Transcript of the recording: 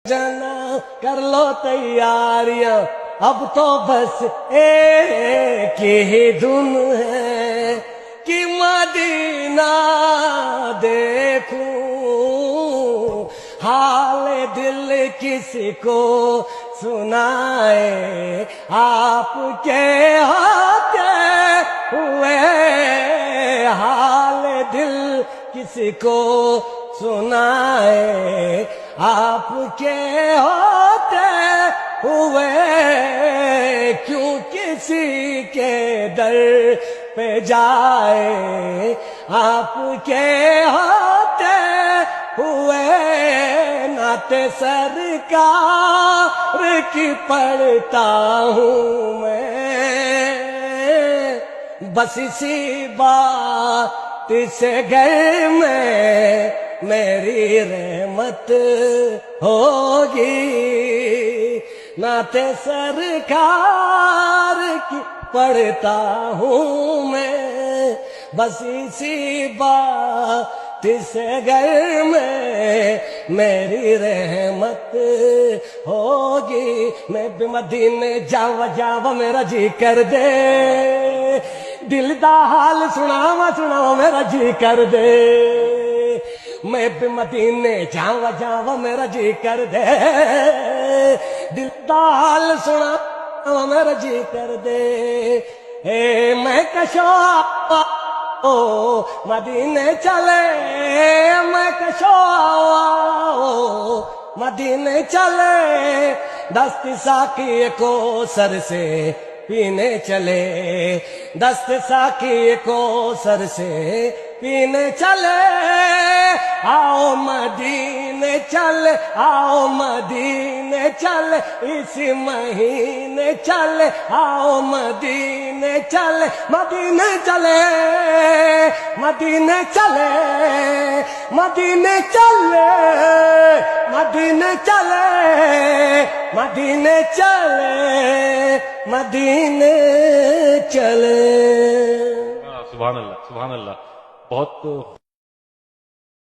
جانا کر لو تیاریاں، اب تو بس ایک ہی دن ہے کہ مدینہ دیکھوں۔ حال دل کسی کو سنائے، آپ کے ہوتے ہوئے حال دل کسی کو سنائے، آپ کے ہوتے ہوئے کیوں کسی کے در پہ جائے، آپ کے ہوتے ہوئے نعت سرکار کی پڑھتا ہوں میں، بس اسی بات سے گھر میں میری رحمت ہوگی، نعت سرکار کی پڑھتا ہوں میں، بس اسی بات سے گھر میں میری رحمت ہوگی۔ میں بھی مدینے جاوا میرا جی کر دے، دل دا حال سناوا میرا جی کر دے، میں بھی مدینے جاوا میرا جی کر دے، دل دا حال سناوا میرا جی کر دے، اے میں کشو مدینے چلے، میں کشو مدینے چلے، دست ساقی کو سر سے پینے چلے، دست ساقی کو سر سے پینے چلے، آؤ مدینے چل، آؤ مدینے چل، اس مہینے چل، آؤ مدینے چل، مدینے چلے، مدینے چلے، مدینے چلے، مدینے چلے، مدینے چلے، مدینے چلے۔ سبحان اللہ، سبحان اللہ، بہت